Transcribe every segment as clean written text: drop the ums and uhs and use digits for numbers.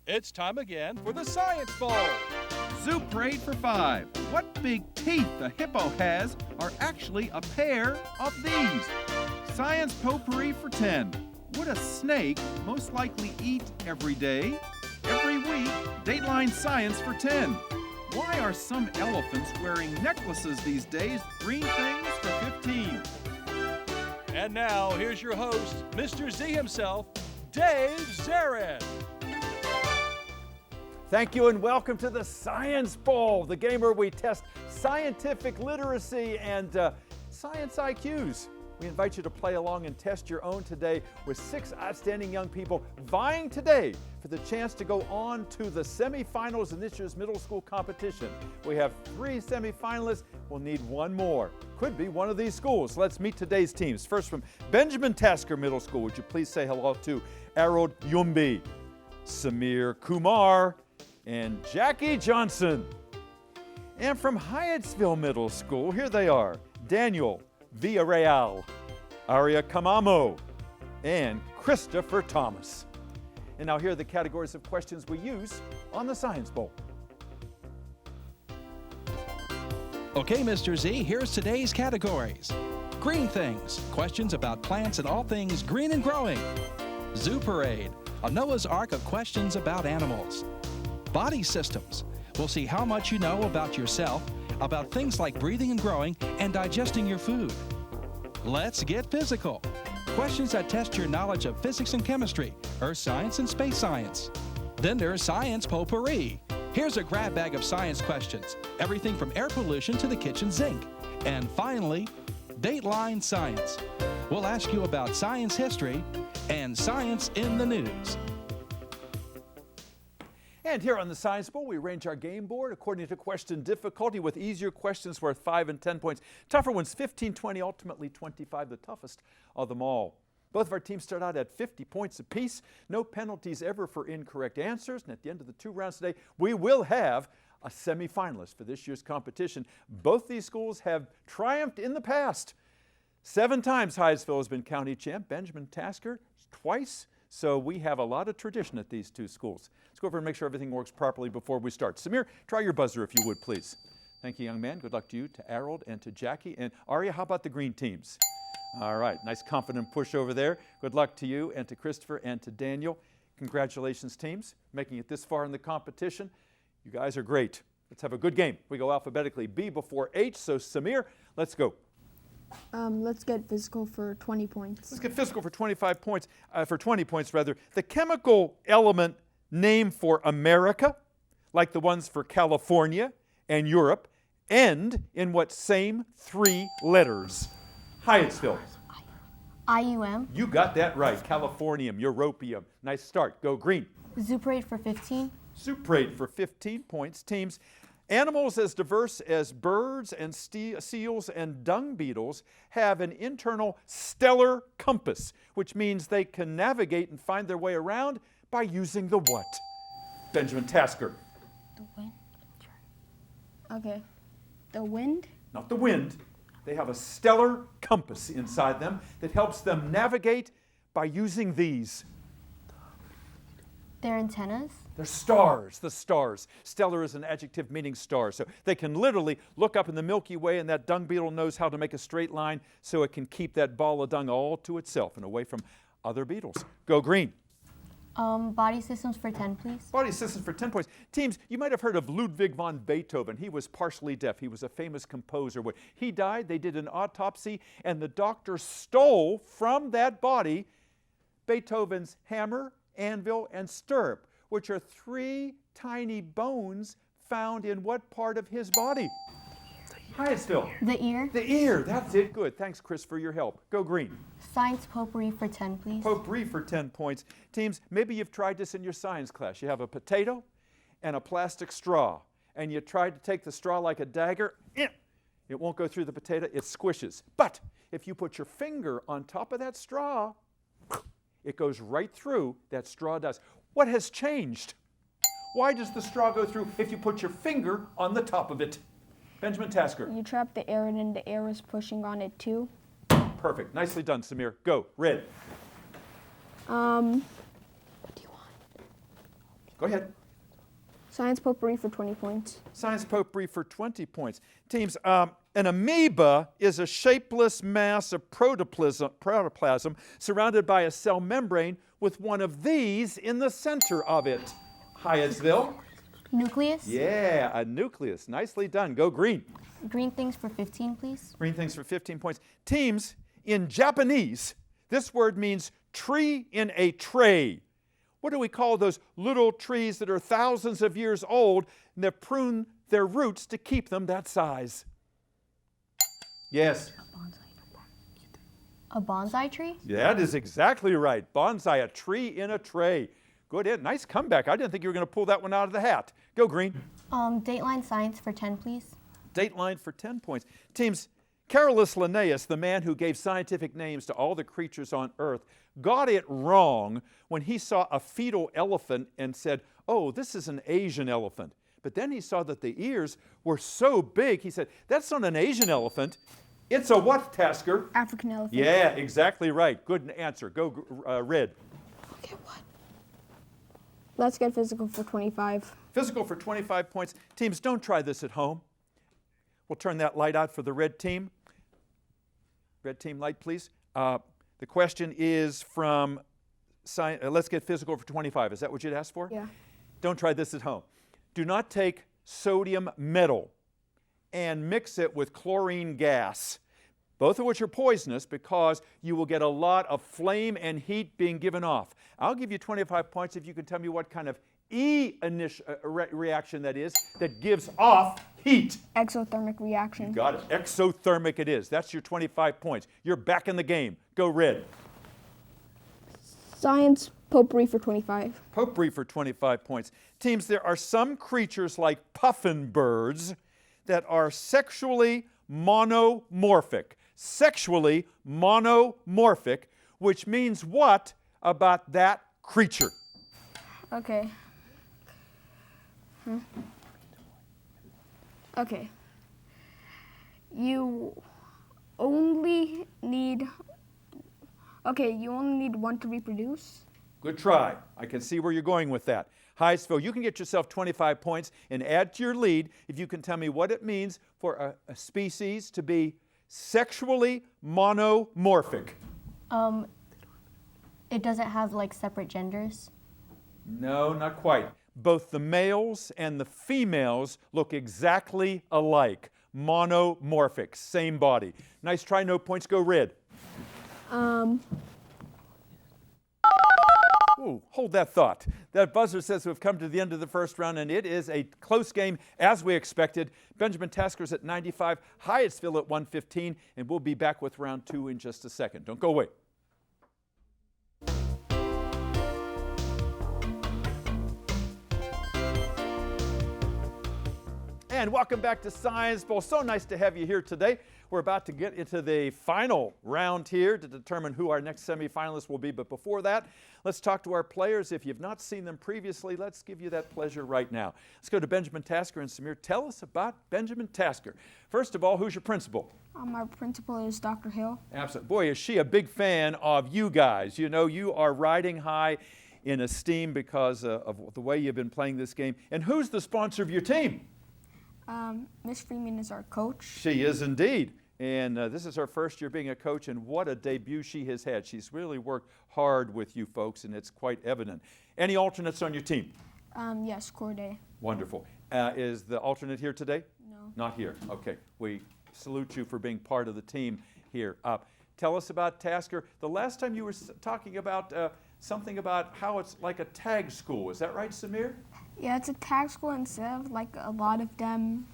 It's time again for the Science Bowl. Zoo Parade for 5. What big teeth a hippo has are actually a pair of these. Science Potpourri for 10. Would a snake most likely eat every day? Every week, Dateline Science for 10. Why are some elephants wearing necklaces these days? Green things for 15. And now, here's your host, Mr. Z himself, Dave Zarin. Thank you and welcome to the Science Bowl, the game where we test scientific literacy and science IQs. We invite you to play along and test your own today with 6 outstanding young people vying today for the chance to go on to the semifinals in this year's middle school competition. We have 3 semifinalists. We'll need 1 more. Could be one of these schools. Let's meet today's teams. First from Benjamin Tasker Middle School, would you please say hello to Arod Yumbi, Samir Kumar, and Jackie Johnson. And from Hyattsville Middle School, here they are, Daniel Villarreal, Aria Kamamo, and Christopher Thomas. And now here are the categories of questions we use on the Science Bowl. Okay, Mr. Z, here's today's categories. Green things, questions about plants and all things green and growing. Zoo Parade, a Noah's Ark of questions about animals. Body systems, we'll see how much you know about yourself, about things like breathing and growing and digesting your food. Let's get physical. Questions that test your knowledge of physics and chemistry, earth science and space science. Then there's Science Potpourri. Here's a grab bag of science questions, everything from air pollution to the kitchen sink. And finally, Dateline Science. We'll ask you about science history and science in the news. And here on the Science Bowl, we arrange our game board according to question difficulty, with easier questions worth 5 and 10 points. Tougher ones, 15, 20, ultimately 25, the toughest of them all. Both of our teams start out at 50 points apiece. No penalties ever for incorrect answers. And at the end of the 2 rounds today, we will have a semifinalist for this year's competition. Both these schools have triumphed in the past. 7 times Hyattsville has been county champ. Benjamin Tasker twice. So we have a lot of tradition at these 2 schools. Let's go over and make sure everything works properly before we start. Samir, try your buzzer if you would, please. Thank you, young man. Good luck to you, to Harold, and to Jackie. And Aria, how about the green teams? All right, nice confident push over there. Good luck to you and to Christopher and to Daniel. Congratulations, teams, making it this far in the competition. You guys are great. Let's have a good game. We go alphabetically B before H. So Samir, let's go. Let's get physical for 20 points. Let's get physical for 25 points, for 20 points rather. The chemical element name for America, like the ones for California and Europe, end in what same 3 letters? Hyattsville. IUM. You got that right. Californium, europium. Nice start. Go green. Zoo Parade for 15. Zoo Parade for 15 points. Teams. Animals as diverse as birds and seals and dung beetles have an internal stellar compass, which means they can navigate and find their way around by using the what? Benjamin Tasker. The wind. Okay. The wind? Not the wind. They have a stellar compass inside them that helps them navigate by using these. Their antennas? They're stars, the stars. Stellar is an adjective meaning star. So they can literally look up in the Milky Way, and that dung beetle knows how to make a straight line so it can keep that ball of dung all to itself and away from other beetles. Go green. Body systems for 10, please. Body systems for 10 points. Teams, you might have heard of Ludwig von Beethoven. He was partially deaf. He was a famous composer. When he died, they did an autopsy, and the doctor stole from that body Beethoven's hammer, anvil, and stirrup, which are 3 tiny bones found in what part of his body? Hyattsville. The ear. The ear. That's it. Good. Thanks, Chris, for your help. Go green. Science Potpourri for 10, please. Potpourri for 10 points. Teams, maybe you've tried this in your science class. You have a potato and a plastic straw, and you tried to take the straw like a dagger. It won't go through the potato. It squishes. But if you put your finger on top of that straw, it goes right through. That straw does. What has changed? Why does the straw go through if you put your finger on the top of it? Benjamin Tasker. You trap the air and then the air is pushing on it too. Perfect. Nicely done, Samir. Go. Red. What do you want? Go ahead. Science potpourri for 20 points. Science potpourri for 20 points. Teams, an amoeba is a shapeless mass of protoplasm surrounded by a cell membrane with one of these in the center of it. Hyattsville. Nucleus? Yeah, a nucleus. Nicely done. Go green. Green things for 15, please. Green things for 15 points. Teams, in Japanese, this word means tree in a tray. What do we call those little trees that are thousands of years old and that prune their roots to keep them that size? Yes. A bonsai tree? That is exactly right. Bonsai, a tree in a tray. Good hit. Nice comeback. I didn't think you were going to pull that one out of the hat. Go green. Dateline science for 10, please. Dateline for 10 points. Teams, Carolus Linnaeus, the man who gave scientific names to all the creatures on Earth, got it wrong when he saw a fetal elephant and said, oh, this is an Asian elephant. But then he saw that the ears were so big, he said, that's not an Asian elephant. It's a what, Tasker? African elephant. Yeah, exactly right. Good answer. Go red. Okay, what? Let's get physical for 25. Physical for 25 points. Teams, don't try this at home. We'll turn that light out for the red team. Red team light, please. The question is from, let's get physical for 25. Is that what you'd asked for? Yeah. Don't try this at home. Do not take sodium metal and mix it with chlorine gas, both of which are poisonous because you will get a lot of flame and heat being given off. I'll give you 25 points if you can tell me what kind of reaction that is that gives off heat. Exothermic reaction. You got it. Exothermic it is. That's your 25 points. You're back in the game. Go red. Science potpourri for 25. Potpourri for 25 points. Teams, there are some creatures like puffin birds that are sexually monomorphic. Sexually monomorphic, which means what about that creature? Okay. Okay. You only need one to reproduce. Good try. I can see where you're going with that. Hyattsville, you can get yourself 25 points and add to your lead if you can tell me what it means for a species to be sexually monomorphic. It doesn't have like separate genders. No, not quite. Both the males and the females look exactly alike. Monomorphic, same body. Nice try, no points, go red. Ooh, hold that thought. That buzzer says we've come to the end of the first round, and it is a close game as we expected. Benjamin Tasker's at 95, Hyattsville at 115, and we'll be back with round 2 in just a second. Don't go away. And welcome back to Science Bowl. So nice to have you here today. We're about to get into the final round here to determine who our next semifinalists will be. But before that, let's talk to our players. If you've not seen them previously, let's give you that pleasure right now. Let's go to Benjamin Tasker and Samir. Tell us about Benjamin Tasker. First of all, who's your principal? Our principal is Dr. Hill. Absolutely. Boy, is she a big fan of you guys. You know, you are riding high in esteem because of the way you've been playing this game. And who's the sponsor of your team? Miss Freeman is our coach. She is indeed. And this is her first year being a coach, and what a debut she has had. She's really worked hard with you folks, and it's quite evident. Any alternates on your team? Yes, Corday. Wonderful. Is the alternate here today? No. Not here. Okay. We salute you for being part of the team here. Tell us about Tasker. The last time you were talking about something about how it's like a tag school. Is that right, Samir? Yeah, it's a tag school instead of like a lot of them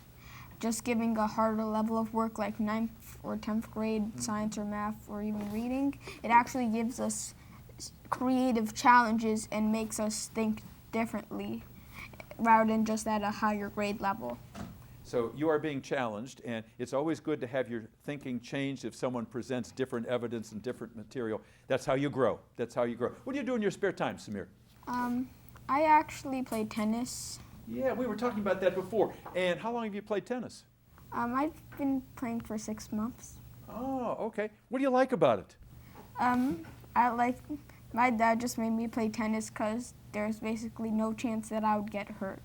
just giving a harder level of work like 9th or 10th grade science or math or even reading. It actually gives us creative challenges and makes us think differently rather than just at a higher grade level. So you are being challenged, and it's always good to have your thinking changed if someone presents different evidence and different material. That's how you grow. That's how you grow. What do you do in your spare time, Samir? I actually play tennis. Yeah, we were talking about that before. And how long have you played tennis? I've been playing for 6 months. Oh, okay. What do you like about it? I like My dad just made me play tennis because there's basically no chance that I would get hurt.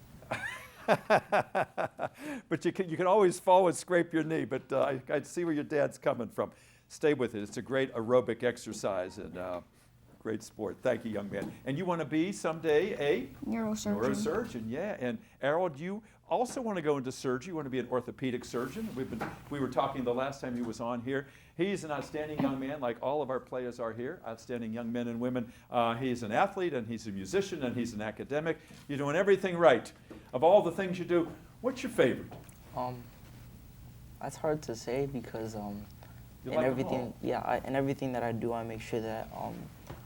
But you can always fall and scrape your knee, but I see where your dad's coming from. Stay with it. It's a great aerobic exercise and great sport. Thank you, young man. And you want to be someday a neurosurgeon, yeah. And Errol, you also want to go into surgery. You want to be an orthopedic surgeon. We were talking the last time he was on here. He's an outstanding young man, like all of our players are here, outstanding young men and women. He's an athlete, and he's a musician, and he's an academic. You're doing everything right. Of all the things you do, what's your favorite? That's hard to say because You like them all. in everything that I do, I make sure that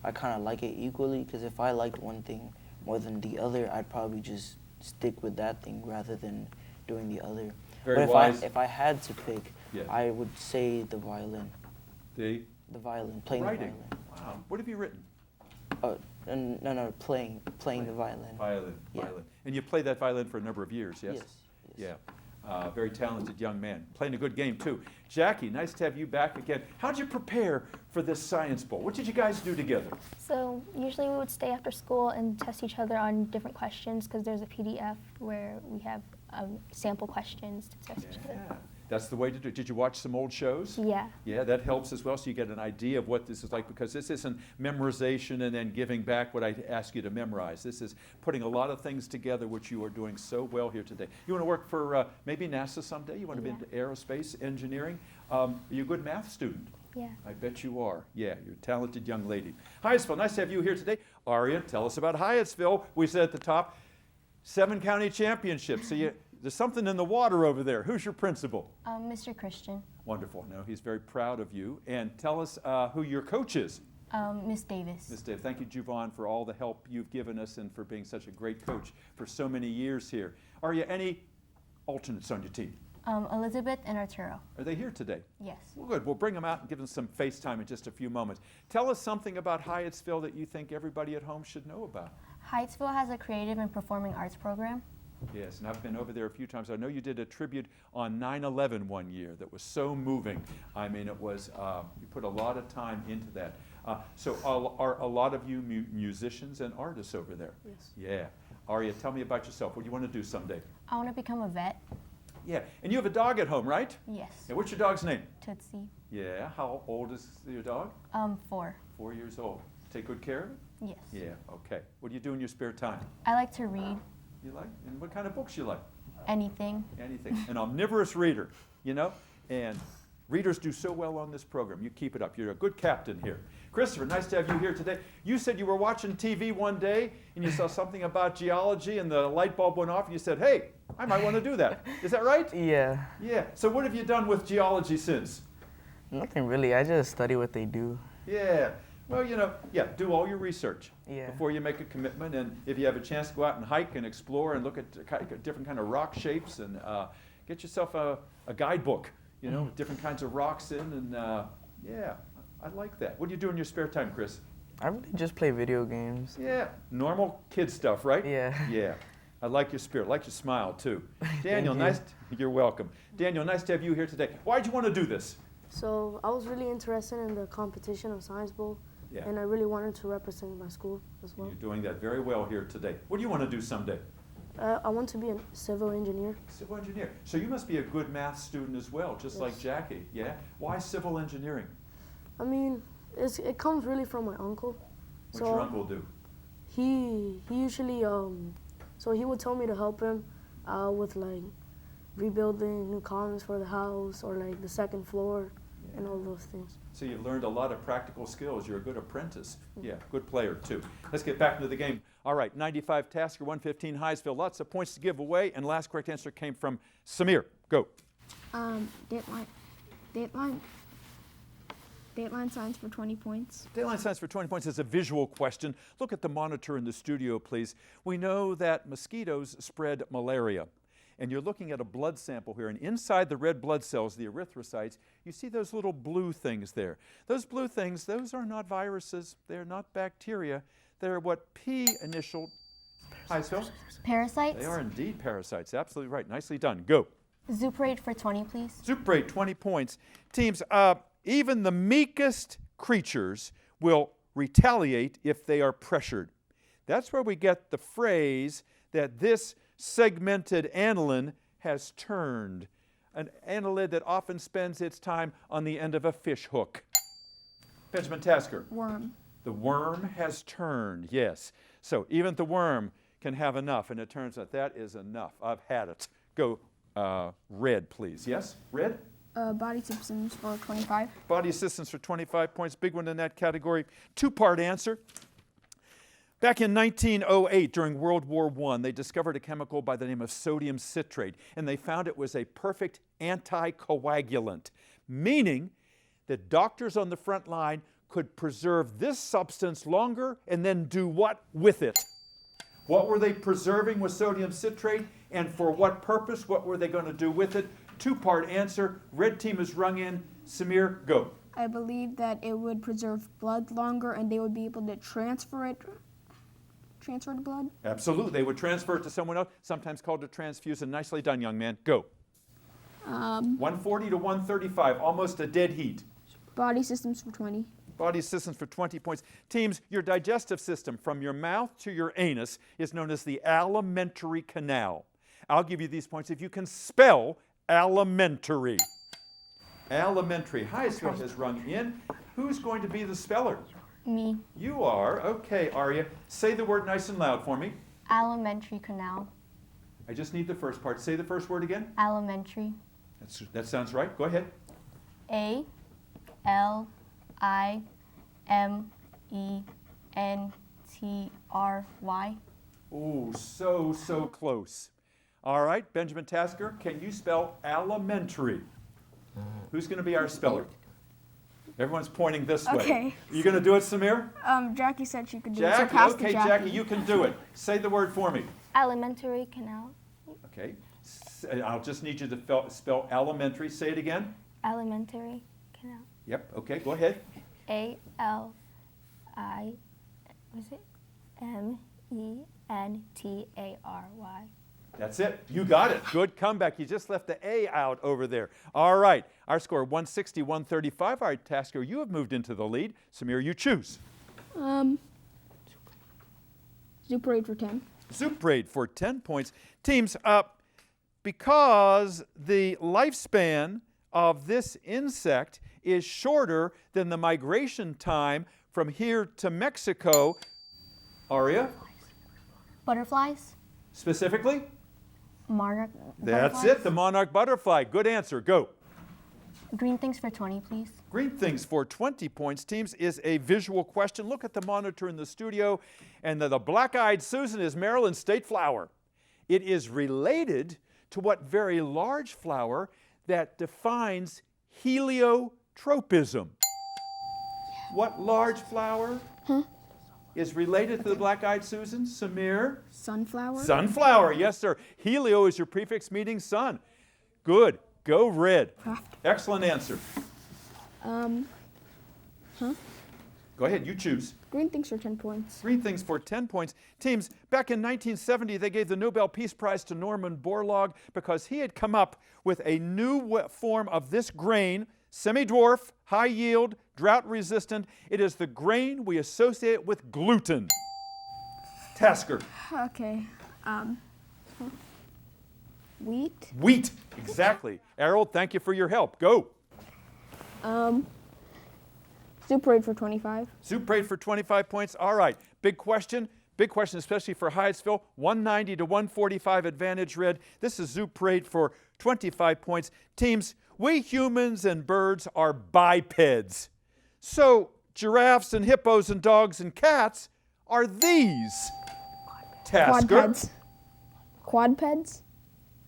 I kind of like it equally. Because if I liked one thing more than the other, I'd probably just stick with that thing rather than doing the other. Very but wise. if I had to pick, Yeah. I would say the violin. The violin, playing writing. the violin. Wow. What have you written? No, playing the violin. Violin. Yeah. Violin. And you played that violin for a number of years, yes? Yes. Yeah. Very talented young man. Playing a good game, too. Jackie, nice to have you back again. How did you prepare for this Science Bowl? What did you guys do together? So usually we would stay after school and test each other on different questions because there's a PDF where we have sample questions to test each other. Yeah. That's the way to do it. Did you watch some old shows? Yeah. Yeah, that helps as well, so you get an idea of what this is like, because this isn't memorization and then giving back what I ask you to memorize. This is putting a lot of things together, which you are doing so well here today. You want to work for maybe NASA someday? You want to be into aerospace engineering? Are you a good math student? Yeah. I bet you are. Yeah, you're a talented young lady. Hyattsville, nice to have you here today. Aria, tell us about Hyattsville. We said at the top, 7 county championships. So there's something in the water over there. Who's your principal? Mr. Christian. Wonderful. No, he's very proud of you. And tell us who your coach is. Miss Davis. Miss Dave, thank you, Juvon, for all the help you've given us and for being such a great coach for so many years here. Are you any alternates on your team? Elizabeth and Arturo. Are they here today? Yes. Well, good. We'll bring them out and give them some FaceTime in just a few moments. Tell us something about Hyattsville that you think everybody at home should know about. Hyattsville has a creative and performing arts program. Yes, and I've been over there a few times. I know you did a tribute on 9/11 one year that was so moving. I mean, it was, you put a lot of time into that. So are a lot of you musicians and artists over there? Yes. Yeah. Aria, tell me about yourself. What do you want to do someday? I want to become a vet. Yeah, and you have a dog at home, right? Yes. Yeah, what's your dog's name? Tootsie. Yeah, how old is your dog? 4. 4 years old. Take good care of it? Yes. Yeah, okay. What do you do in your spare time? I like to read. You like? And what kind of books you like? Anything. Anything. An omnivorous reader, you know? And readers do so well on this program. You keep it up. You're a good captain here. Christopher, nice to have you here today. You said you were watching TV one day and you saw something about geology and the light bulb went off and you said, hey, I might want to do that. Is that right? Yeah. Yeah. So what have you done with geology since? Nothing really. I just study what they do. Yeah. Well, you know, yeah, do all your research Yeah. before you make a commitment. And if you have a chance to go out and hike and explore and look at different kind of rock shapes and get yourself a guidebook, you know, with different kinds of rocks in. And yeah, I like that. What do you do in your spare time, Chris? I really just play video games. Yeah, normal kid stuff, right? Yeah. Yeah. I like your spirit. I like your smile, too. Daniel, nice. You're welcome. Daniel, nice to have you here today. Why'd you want to do this? So I was really interested in the competition of Science Bowl, Yeah. and I really wanted to represent my school as well. You're doing that very well here today. What do you want to do someday? I want to be a civil engineer. Civil engineer. So you must be a good math student as well, just like Jackie, yeah? Why civil engineering? I mean, it comes really from my uncle. What's your uncle do? He usually, so he would tell me to help him with like rebuilding new columns for the house or like the second floor and all those things. So you've learned a lot of practical skills. You're a good apprentice. Yeah, good player too. Let's get back into the game. All right, 95 Tasker, 115 Hyattsville. Lots of points to give away, and last correct answer came from Samir. Go. Dateline science for 20 points. Dateline science for 20 points is a visual question. Look at the monitor in the studio, please. We know that mosquitoes spread malaria. And you're looking at a blood sample here, and inside the red blood cells, the erythrocytes, you see those little blue things there. Those blue things, those are not viruses. They're not bacteria. They're what P initial... Hyattsville? Parasites. They are indeed parasites. Absolutely right. Nicely done. Go. Zuparade for 20, please. Zuparade, 20 points. Teams, even the meekest creatures will retaliate if they are pressured. That's where we get the phrase that this segmented annelid has turned, an annelid that often spends its time on the end of a fish hook. Benjamin Tasker. Worm. The worm has turned, yes. So even the worm can have enough, and it turns out that is enough. I've had it. Go red, please. Yes, red? Body systems for 25. Body systems for 25 points. Big one in that category. Two-part answer. Back in 1908, during World War I, they discovered a chemical by the name of sodium citrate, and they found it was a perfect anticoagulant, meaning that doctors on the front line could preserve this substance longer and then do what with it? What were they preserving with sodium citrate, and for what purpose? What were they going to do with it? Two-part answer. Red team is rung in. Samir, go. I believe that it would preserve blood longer and they would be able to transfer the blood. Absolutely. They would transfer it to someone else, sometimes called a transfusion. Nicely done, young man. Go. 140 to 135, almost a dead heat. Body systems for 20. Body systems for 20 points. Teams, your digestive system from your mouth to your anus is known as the alimentary canal. I'll give you these points if you can spell alimentary. Alimentary. Hyattsville has rung in. Who's going to be the speller? Me. You are. Okay, Arya. Say the word nice and loud for me. Alimentary canal. I just need the first part. Say the first word again. Alimentary. That sounds right. Go ahead. ALIMENTRY. Oh, so close. All right, Benjamin Tasker, can you spell alimentary? Who's going to be our speller? Everyone's pointing this way. Okay. You going to do it, Samir? Jackie said she could do it. So Jackie, pass to okay, Jackie, you can do it. Say the word for me. Alimentary canal. Okay. I'll just need you to spell alimentary. Say it again. Alimentary canal. Yep, okay, go ahead. ALIMENTARY. That's it. You got it. Good comeback. You just left the A out over there. All right. Our score, 160, 135. All right, Tasker, you have moved into the lead. Samir, you choose. Super 8 for 10. Zoop braid for 10 points. Teams, because the lifespan of this insect is shorter than the migration time from here to Mexico, Aria? Butterflies. Specifically? Monarch. That's it, the monarch butterfly. Good answer. Go. Green things for 20, please. Green things for 20 points. Teams is a visual question. Look at the monitor in the studio, and the black-eyed Susan is Maryland's state flower. It is related to what very large flower that defines heliotropism. What large flower is related to the black-eyed Susan? Samir? Sunflower. Sunflower, yes, sir. Helio is your prefix meaning sun. Good. Go red. Excellent answer. Go ahead, you choose. Green things for 10 points. Green things for 10 points. Teams, back in 1970, they gave the Nobel Peace Prize to Norman Borlaug because he had come up with a new form of this grain, semi-dwarf, high yield, drought resistant. It is the grain we associate with gluten. Tasker. Okay. Wheat. Wheat, exactly. Errol, thank you for your help. Go. Super 8 for 25. Super 8 for 25 points. All right. Big question, especially for Hyattsville. 190 to 145 advantage red. This is Super 8 for 25 points. Teams, we humans and birds are bipeds. So giraffes and hippos and dogs and cats are these. Tasker. Quadpeds.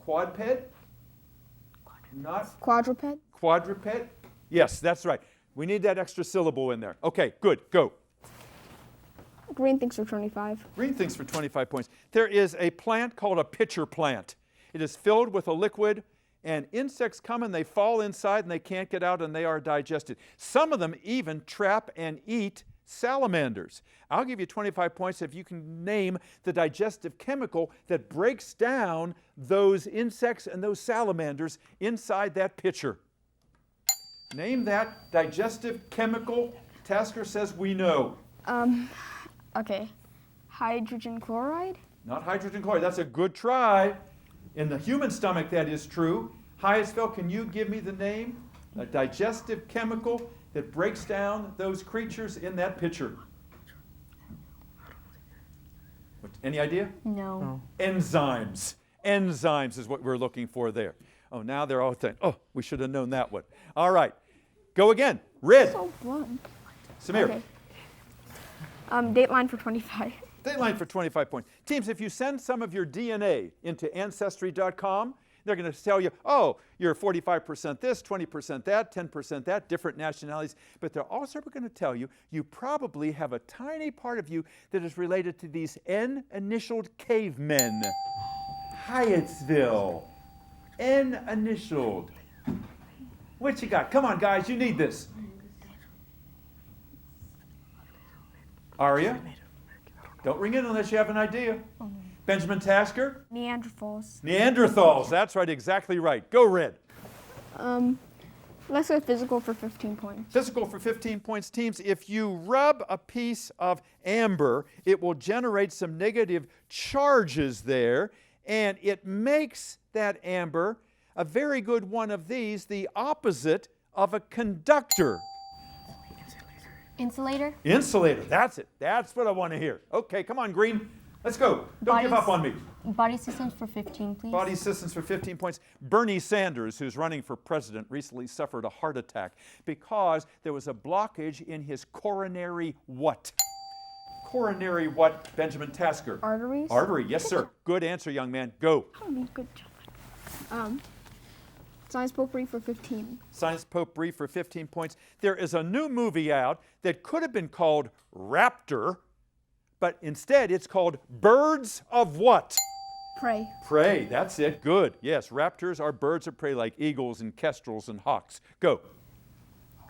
Quadped? Not Quadruped. quadruped? Yes, that's right. We need that extra syllable in there. Okay, good. Go. Green things for 25. Green things for 25 points. There is a plant called a pitcher plant. It is filled with a liquid, and insects come and they fall inside and they can't get out and they are digested. Some of them even trap and eat salamanders. I'll give you 25 points if you can name the digestive chemical that breaks down those insects and those salamanders inside that pitcher. Name that digestive chemical. Tasker says we know. Okay. Hydrogen chloride? Not hydrogen chloride. That's a good try. In the human stomach, that is true. Hyattsville, can you give me the name? A digestive chemical that breaks down those creatures in that pitcher. Any idea? No. Enzymes. Enzymes is what we're looking for there. Oh, now they're all saying, oh, we should have known that one. All right. Go again. Red. So blunt. Samir. Okay. Dateline for 25. Dateline for 25 points. Teams, if you send some of your DNA into Ancestry.com, they're going to tell you, oh, you're 45% this, 20% that, 10% that, different nationalities. But they're also going to tell you, you probably have a tiny part of you that is related to these N-initialed cavemen. Hyattsville. N-initialed. What you got? Come on, guys, you need this. Aria? Don't ring in unless you have an idea. Benjamin Tasker? Neanderthals. Neanderthals. That's right, exactly right. Go Red. Let's go physical for 15 points. Physical for 15 points. Teams, if you rub a piece of amber, it will generate some negative charges there, and it makes that amber a very good one of these, the opposite of a conductor. Insulator? Insulator. That's it. That's what I want to hear. Okay, come on, Green. Let's go. Don't give up on me. Body systems for 15, please. Body systems for 15 points. Bernie Sanders, who's running for president, recently suffered a heart attack because there was a blockage in his coronary what? Coronary what, Benjamin Tasker? Arteries? Artery, yes, sir. Good answer, young man. Go. Good job. Science potpourri for 15. Science potpourri for 15 points. There is a new movie out that could have been called Raptor, but instead it's called Birds of what? Prey. Prey, that's it. Good. Yes, raptors are birds of prey like eagles and kestrels and hawks. Go.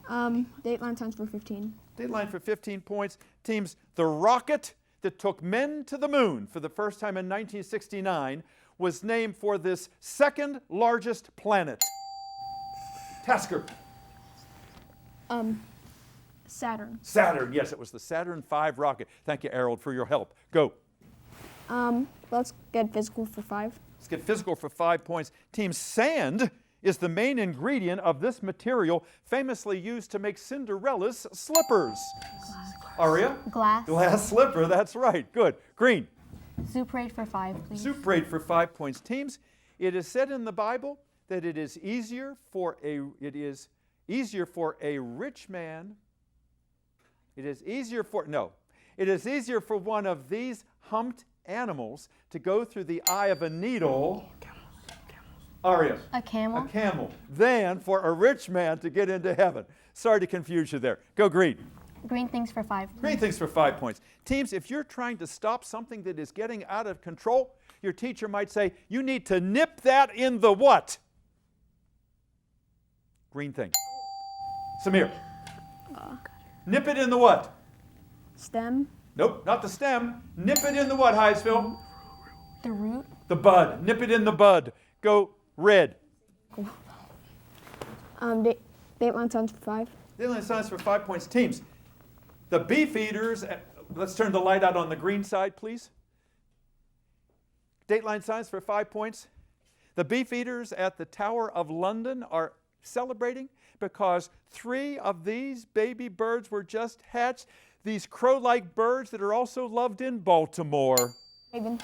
Dateline science for 15. Dateline for 15 points. Teams, the rocket that took men to the moon for the first time in 1969 was named for this second largest planet. Tasker. Saturn. Saturn, yes, it was the Saturn V rocket. Thank you, Harold, for your help. Go. Let's get physical for 5. Let's get physical for 5 points. Team, sand is the main ingredient of this material famously used to make Cinderella's slippers. Aria? Glass. Glass slipper, that's right. Good. Green. Zoo parade for 5, please. Soup parade for 5 points. Teams, it is said in the Bible that it is easier for a rich man. It is easier for one of these humped animals to go through the eye of a needle. Aria. A camel. A camel. Than for a rich man to get into heaven. Sorry to confuse you there. Go Green. Green things for 5, please. Green things for 5 points. Teams, if you're trying to stop something that is getting out of control, your teacher might say, you need to nip that in the what? Green thing. Samir. Nip it in the what? Stem. Nope, not the stem. Nip it in the what, Hyattsville? The root. The bud. Nip it in the bud. Go Red. Dateline science for 5. Dateline science for 5 points. Teams, the beef eaters, let's turn the light out on the green side, please. Dateline science for 5 points. The beef eaters at the Tower of London are celebrating because 3 of these baby birds were just hatched. These crow-like birds that are also loved in Baltimore. Raven.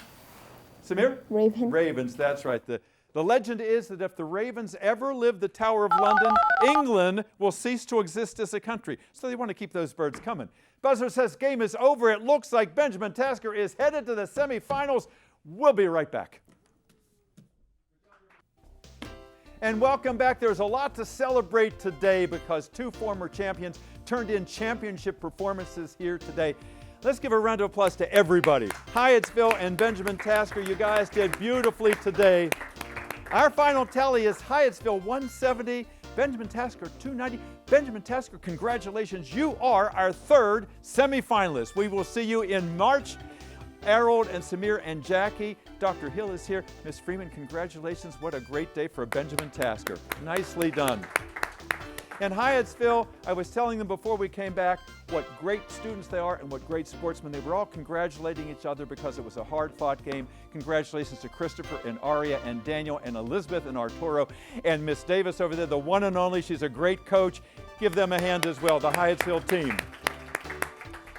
Samir? Raven. Ravens, that's right. The legend is that if the ravens ever leave the Tower of London, England will cease to exist as a country. So they want to keep those birds coming. Buzzer says game is over. It looks like Benjamin Tasker is headed to the semifinals. We'll be right back. And welcome back. There's a lot to celebrate today because 2 former champions turned in championship performances here today. Let's give a round of applause to everybody. Hyattsville and Benjamin Tasker, you guys did beautifully today. Our final tally is Hyattsville 170, Benjamin Tasker 290. Benjamin Tasker, congratulations. You are our 3rd semifinalist. We will see you in March. Harold and Samir and Jackie. Dr. Hill is here. Ms. Freeman, congratulations. What a great day for Benjamin Tasker. Nicely done. In Hyattsville, I was telling them before we came back what great students they are and what great sportsmen. They were all congratulating each other because it was a hard-fought game. Congratulations to Christopher and Aria and Daniel and Elizabeth and Arturo and Miss Davis over there, the one and only. She's a great coach. Give them a hand as well, the Hyattsville team.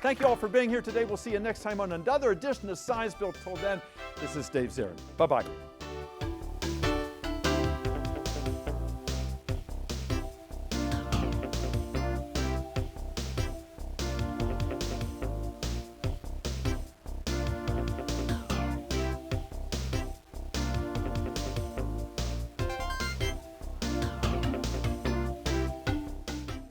Thank you all for being here today. We'll see you next time on another edition of Science Bill. Till then, this is Dave Zarin. Bye-bye.